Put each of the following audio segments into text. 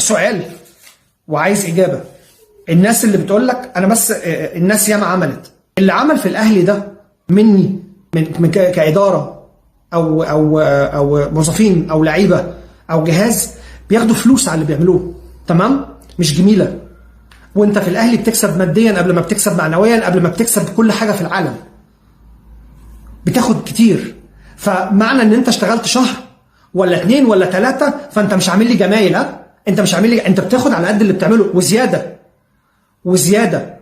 سؤال وعايز اجابه. الناس اللي بتقول لك انا بس الناس ياما عملت اللي عمل في الاهلي ده مني من كاداره او موظفين او لعيبه او جهاز بياخدوا فلوس على اللي بيعملوه، تمام؟ مش جميله. وانت في الاهلي بتكسب ماديا قبل ما بتكسب معنويا قبل ما بتكسب كل حاجه في العالم، بتاخد كتير. فمعنى ان انت اشتغلت شهر ولا 2 ولا 3 فانت مش عامل لي جمايل. ها، انت مش عامل لي، انت بتاخد على قد اللي بتعمله وزياده.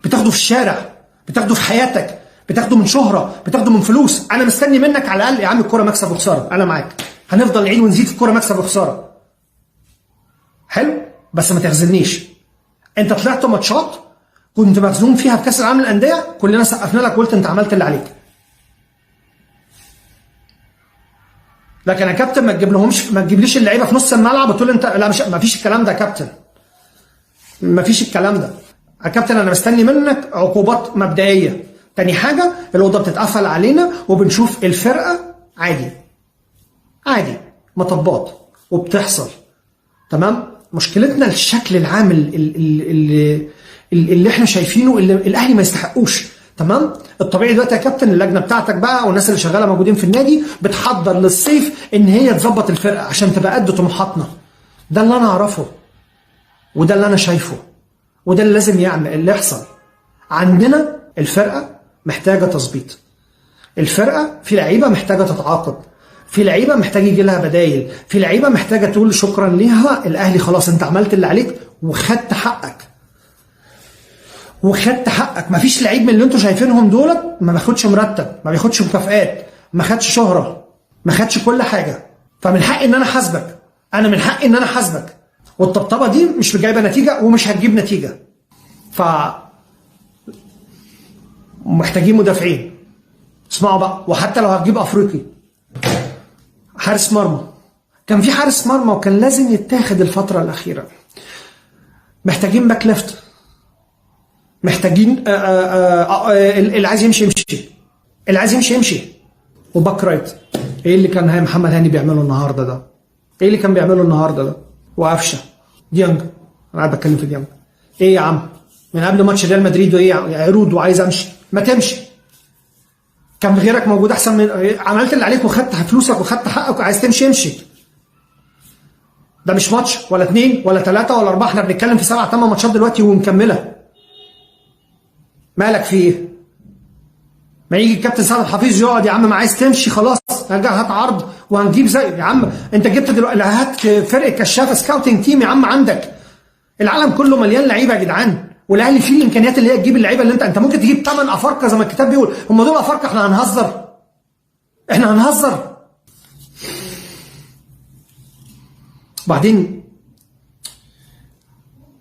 بتاخده في الشارع، بتاخده في حياتك، بتاخده من شهره، بتاخده من فلوس. انا مستني منك على الاقل يا عم الكوره مكسب وخساره، انا معاك، هنفضل نعيد ونزيد في الكوره مكسب وخساره، حلو، بس ما تخذلنيش. انت طلعت ماتشات كنت مخزوم فيها بكاس العالم للانديه، كلنا سقفنا لك وقلت انت عملت اللي عليك. لكن يا كابتن ما تجيبليش اللعيبه في نص الملعب وتقول انت لا، مش، ما فيش الكلام ده يا كابتن، ما فيش الكلام ده يا كابتن. انا مستني منك عقوبات مبدئيه. تاني حاجه، الاوضه بتتقفل علينا وبنشوف الفرقه عادي مطبات وبتحصل، تمام؟ مشكلتنا الشكل العام اللي احنا شايفينه، اللي الاهلي ما يستحقوش، تمام؟ الطبيعي دلوقتي يا كابتن اللجنه بتاعتك بقى والناس اللي شغاله موجودين في النادي بتحضر للصيف ان هي تظبط الفرقه عشان تبقى قد طموحاتنا. ده اللي انا اعرفه وده اللي انا شايفه وده اللي لازم اللي يحصل. عندنا الفرقه محتاجه تظبيط، الفرقه في لعيبه محتاجه تتعاقد، في لعيبه محتاج يجي لها بدايل، في لعيبه محتاجه تقول شكرا ليها الاهلي خلاص انت عملت اللي عليك وخدت حقك. مفيش لعيب من اللي انتوا شايفينهم دولت ما بياخدش مرتب، ما بياخدش مكافآت، ما خدش شهره، ما خدش كل حاجه. فمن حقي ان انا احاسبك، انا من حقي ان انا احاسبك. والطبطبه دي مش جايبه نتيجه ومش هتجيب نتيجه. ف محتاجين مدافعين، اسمعوا بقى. وحتى لو هتجيب افريقي حارس مرمى، كان في حارس مرمى وكان لازم يتاخد الفتره الاخيره. محتاجين باك ليفت، محتاجين اللي عايز يمشي، وباك رايت. ايه اللي كان محمد هاني بيعمله النهارده ده؟ ايه اللي كان بيعمله النهارده ده؟ وقفشه ديانج، انا قاعد بتكلم في ديانج. ايه يا عم من قبل ماتش ريال مدريد وايه عروض وعايز امشي؟ ما تمشي، كان غيرك موجود احسن من، عملت اللي عليك وخدت فلوسك وخدت حقك وعايز تمشي امشي. ده مش ماتش ولا 2 ولا 3 ولا 4، احنا بنتكلم في 7 8 ماتشات دلوقتي ومكمله. مالك في ايه؟ ما يجي الكابتن سعد حفيظ يقعد يا عم ما عايز تمشي خلاص ارجع هات عرض وهنجيب زي يا عم. انت جبت دلوقتي هات فرقه كشافه سكاوتنج تيم يا عم، عندك العالم كله مليان لعيبه يا جدعان، والاهلي فيه الامكانيات اللي هي تجيب اللعيبه اللي انت ممكن تجيب 8 افارقه زي ما الكتاب بيقول. هم دول افارقه؟ احنا هنهزر. بعدين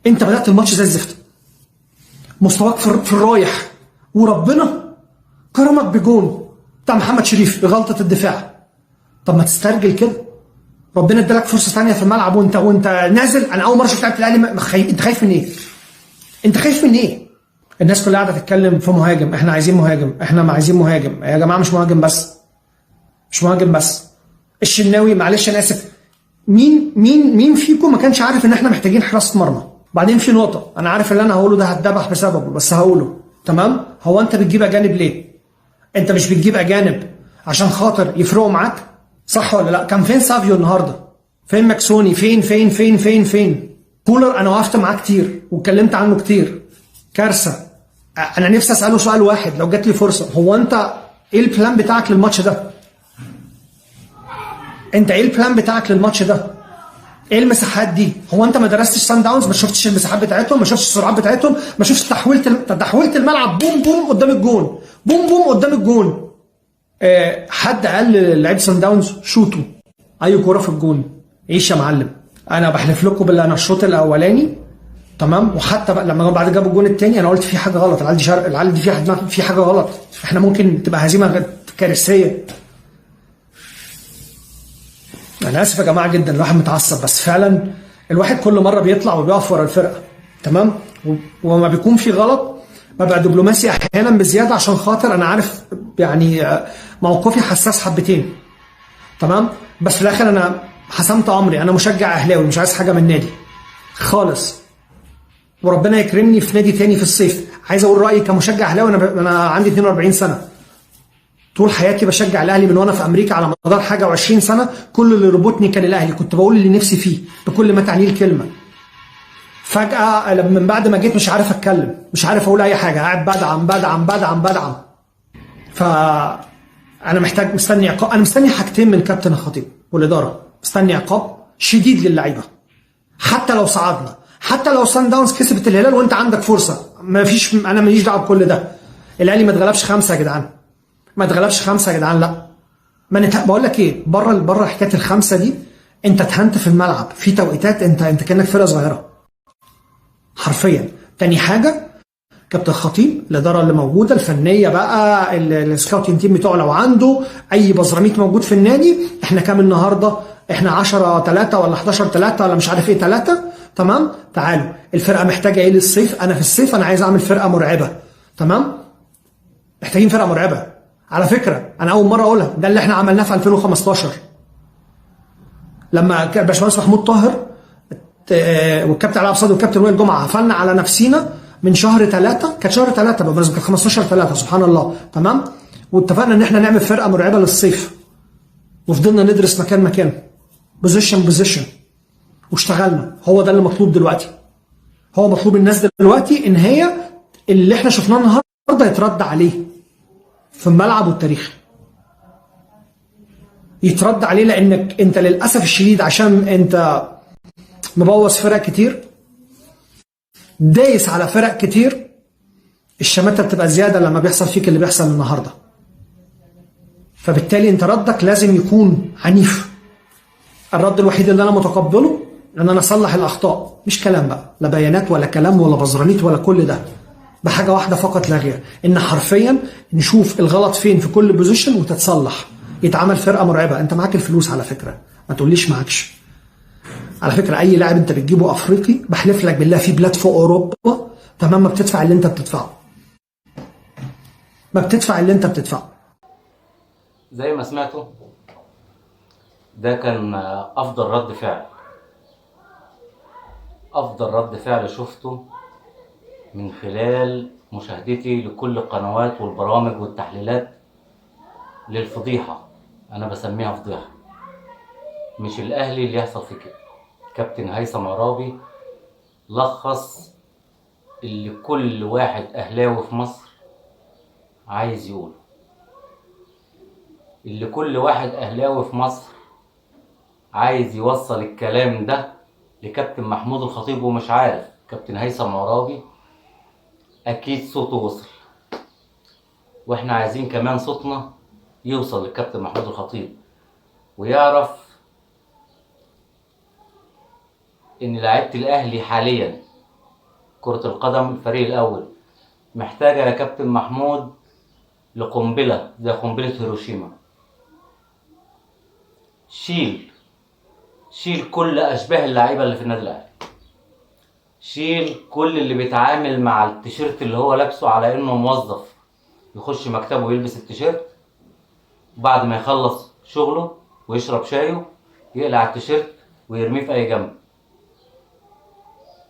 انت بدات الماتش زي الزفت، مستواك في الرايح، وربنا كرمك بجون بتاع محمد شريف بغلطه الدفاع. طب ما تسترجل كده، ربنا ادالك فرصه ثانيه في الملعب وانت نازل. انا اول مره شفت لعيبه الاهلي انت خايف من ايه؟ الناس كلها قاعده تتكلم في مهاجم، احنا عايزين مهاجم، احنا ما عايزين مهاجم. يا جماعه مش مهاجم بس. الشناوي معلش انا اسف، مين فيكم ما كانش عارف ان احنا محتاجين حراسه مرمى؟ بعدين في نقطه انا عارف اللي انا هقوله ده هتذبح بسببه بس هقوله، تمام؟ هو انت بتجيب اجانب ليه؟ انت مش بتجيب اجانب عشان خاطر يفرقوا معاك، صح ولا لا؟ كان فين سافيو النهارده؟ فين ماكسوني؟ فين كولر؟ انا وقفت معاه كتير واتكلمت عنه كتير، كارثه. انا نفسي اساله سؤال واحد لو جات لي فرصه، هو انت ايه البلان بتاعك للماتش ده؟ ايه المساحات دي؟ هو انت ما درستش سان داونز؟ ما شفتش المساحات بتاعتهم؟ ما شفتش السرعات بتاعتهم؟ ما شفتش تحويلة الملعب؟ بوم قدام الجون، بوم قدام الجون. حد قال لعيب سان داونز شوتوا اي كوره في الجون؟ عيش يا معلم. انا بحلف لكم بالله انا الشوط الاولاني تمام، وحتى بقى لما بعد جابوا الجون الثاني انا قلت في حاجه غلط، العيال دي في حاجه غلط، احنا ممكن تبقى هزيمه كارثيه. انا اسف يا جماعه جدا، الواحد متعصب بس فعلا الواحد كل مره بيطلع وبيقف ورا الفرقه، تمام؟ وما بيكون في غلط ببقى دبلوماسي احيانا بزياده عشان خاطر انا عارف يعني موقفي حساس حبتين، تمام؟ بس في الاخر انا حسمت امري، انا مشجع اهلاوي مش عايز حاجه من النادي خالص، وربنا يكرمني في نادي تاني في الصيف. عايز اقول رايي كمشجع اهلاوي، انا عندي 42 سنه، طول حياتي بشجع الاهلي من وانا في امريكا على مدار حاجه و20 سنه. كل اللي ربطني كان الاهلي، كنت بقول اللي نفسي فيه بكل ما تعنيه الكلمه. فجاه من بعد ما جيت مش عارف اتكلم، مش عارف اقول اي حاجه، قاعد بدعم بدعم بدعم بدعم. ف انا مستني عقاب، انا مستني حاجتين من كابتن الخطيب والاداره، مستني عقاب شديد للعيبه. حتى لو صعدنا، حتى لو سان داونز كسبت الهلال وانت عندك فرصه، ما فيش، انا ماليش دعوه بكل ده. الاهلي ما اتغلبش 5 يا جدعان، ما اتغلبش 5 يا جدعان، لا. بقول لك ايه، بره حكايه ال5 دي، انت اتهنت في الملعب في توقيتات، انت كانك فرقه صغيره حرفيا. تاني حاجه، كابتن خطيب، الاداره اللي موجوده الفنيه بقى، السكاوتنج تيم بتوعه لو عنده اي بزراميط موجود في النادي، احنا كام النهارده؟ احنا 10-3 ولا 11-3 ولا مش عارف ايه 3. تمام، تعالوا الفرقه محتاجه ايه للصيف؟ انا في الصيف انا عايز اعمل فرقه مرعبه. تمام، محتاجين فرقه مرعبه. على فكره انا اول مره اقولها، ده اللي احنا عملناه في 2015 لما باشمهندس محمود طاهر والكابتن علاء صادق والكابتن وائل جمعه قفلنا على نفسينا من شهر 3، كانت شهر 3 بالمناسبه، كانت 15/3 سبحان الله. تمام، واتفقنا ان احنا نعمل فرقه مرعبه للصيف، وفضلنا ندرس مكان بوزيشن، واشتغلنا. هو ده اللي مطلوب دلوقتي، هو مطلوب الناس دلوقتي ان هي اللي احنا شفناه النهارده يترد عليه في الملعب والتاريخ، يترد عليه. لانك انت للاسف الشديد عشان انت مبوظ فرق كتير، دايس على فرق كتير، الشماتة بتبقى زيادة لما بيحصل فيك اللي بيحصل النهاردة. فبالتالي انت ردك لازم يكون عنيف. الرد الوحيد اللي انا متقبله ان انا اصلح الاخطاء، مش كلام بقى، لا بيانات ولا كلام ولا بزرانيت ولا كل ده، بحاجة واحدة فقط لا غير، ان حرفيا نشوف الغلط فين في كل بوزيشن وتتصلح، يتعمل فرقة مرعبة. انت معاك الفلوس على فكرة، ما تقوليش معاكش. على فكرة اي لاعب انت بتجيبه افريقي، بحلف لك بالله في بلاد فوق اوروبا تمام ما بتدفع اللي انت بتدفعه، ما بتدفع اللي انت بتدفعه. زي ما سمعتوا، ده كان افضل رد فعل، افضل رد فعل شفته من خلال مشاهدتي لكل القنوات والبرامج والتحليلات للفضيحة. انا بسميها فضيحة، مش الاهلي اللي يحصل في كده. كابتن هيثم عرابي لخص اللي كل واحد اهلاوي في مصر عايز يقوله، اللي كل واحد اهلاوي في مصر عايز يوصل الكلام ده لكابتن محمود الخطيب ومش عارف. كابتن هيثم عرابي اكيد صوته وصل، واحنا عايزين كمان صوتنا يوصل للكابتن محمود الخطيب، ويعرف ان لعيبه الاهلي حاليا كرة القدم الفريق الاول محتاجه يا كابتن محمود لقنبله زي قنبله هيروشيما. شيل كل اشباه اللعيبه اللي في النادي الاهلي، شيل كل اللي بيتعامل مع التيشيرت اللي هو لابسه على انه موظف، يخش مكتبه ويلبس التيشيرت، وبعد ما يخلص شغله ويشرب شايه يقلع التيشيرت ويرميه في اي جنب.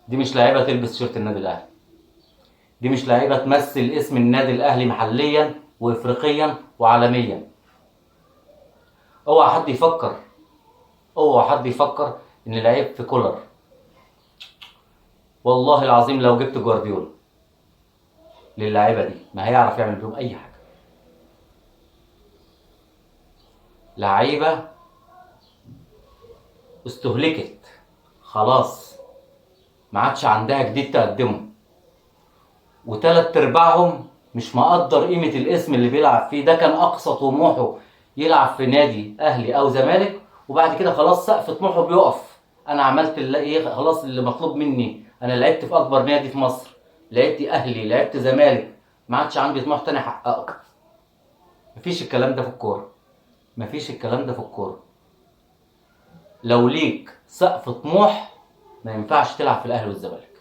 دي مش لعيبه تلبس تيشيرت النادي الاهلي، دي مش لعيبه تمثل اسم النادي الاهلي محليا وافريقيا وعالميا. اوعى حد يفكر ان لعيب في كولر. والله العظيم لو جبت جوارديولا للعيبه دي ما هيعرف يعمل بيهم اي حاجه. لعيبه استهلكت خلاص، ما عادش عندها جديد تقدمه، وتلات ارباعهم مش مقدر قيمه الاسم اللي بيلعب فيه. ده كان اقصى طموحه يلعب في نادي اهلي او زمالك، وبعد كده خلاص سقف طموحه بيقف. انا عملت اللي ايه، خلاص اللي مطلوب مني، انا لعبت في اكبر نادي في مصر، لعبت اهلي، لعبت زمالك، ما عادش عندي طموح تاني احققه. مفيش الكلام ده في الكوره، مفيش الكلام ده في الكوره. لو ليك سقف طموح ما ينفعش تلعب في الاهلي والزمالك.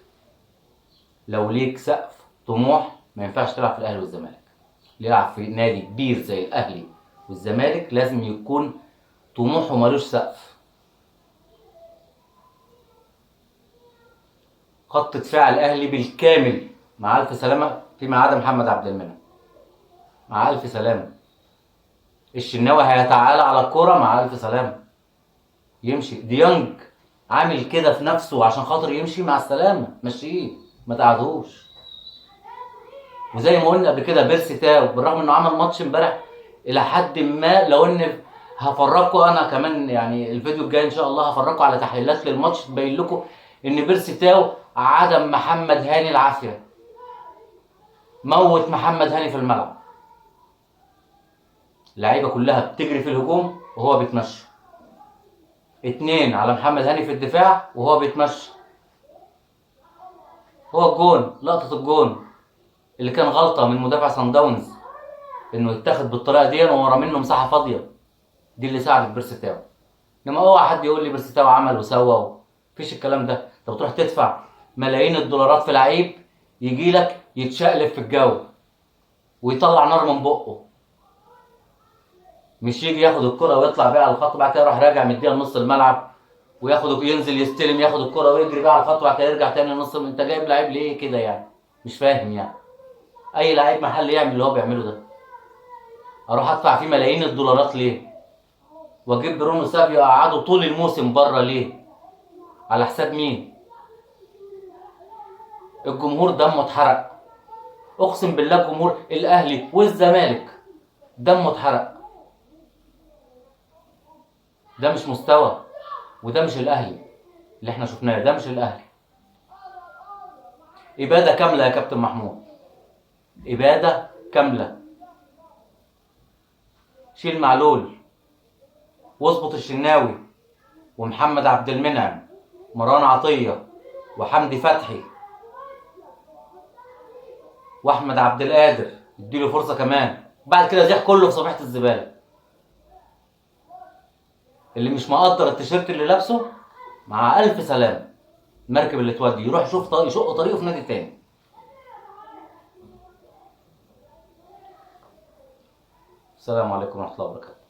لو ليك سقف طموح ما ينفعش تلعب في الاهلي والزمالك. اللي يلعب في نادي كبير زي الاهلي والزمالك لازم يكون طموحه ملوش سقف، خط دفاع الاهلي بالكامل مع الف سلامه، فيما عدا محمد عبد المنعم. مع الف سلامه. الشناوي هيتعالى على الكوره مع الف سلامه. يمشي ديانج عامل كده في نفسه عشان خاطر يمشي، مع السلامه، مشيه، ما تقعدوش. وزي ما قلنا قبل كده بيرسي تاو بالرغم انه عمل ماتش امبارح الى حد ما، لو ان هفرجكم انا كمان يعني الفيديو الجاي ان شاء الله هفرجكم على تحليلات للماتش تبين لكم ان بيرسي تاو عدم محمد هاني العافيه. موت محمد هاني في الملعب. اللعيبه كلها بتجري في الهجوم وهو بيتمشى. 2 على محمد هاني في الدفاع وهو بيتمشى. هو الجون، لقطه الجون اللي كان غلطه من مدافع صن داونز انه يتاخد بالطريقه دي وورا منه مساحه فاضيه، دي اللي ساعدت بيرسي تاو. انما اوعى حد يقول لي بيرسي تاو عمل وسوى، مفيش الكلام ده. انت بتروح تدفع ملايين الدولارات في لعيب يجي لك يتشقلب في الجو ويطلع نار من بقه، مش يجي ياخد الكره ويطلع بيها على الخط بعد كده يروح راجع مديها لنص الملعب وياخد ينزل يستلم ياخد الكره ويجري بيها على الخط وبعد كده يرجع تاني لنص. انت جايب لعيب ليه كده يعني؟ مش فاهم يعني. اي لعيب محلي يعمل اللي هو بيعمله ده. اروح ادفع فيه ملايين الدولارات ليه؟ واجيب برونو سافيو اقعده طول الموسم بره ليه؟ على حساب مين؟ الجمهور دمه اتحرق. اقسم بالله جمهور الاهلي والزمالك دمه اتحرق. ده مش مستوى، وده مش الاهلي اللي احنا شفناه، ده مش الاهلي. اباده كامله يا كابتن محمود، اباده كامله. شيل معلول واظبط الشناوي ومحمد عبد المنعم مروان عطيه وحمدي فتحي واحمد عبد القادر، اديله فرصه كمان. بعد كده زيح كله في صفيحه الزباله. اللي مش مقدر التيشيرت اللي لابسه مع الف سلامه. المركب اللي تودي يروح يشوف طريق يشق طريقه في نادي تاني. السلام عليكم ورحمه الله وبركاته.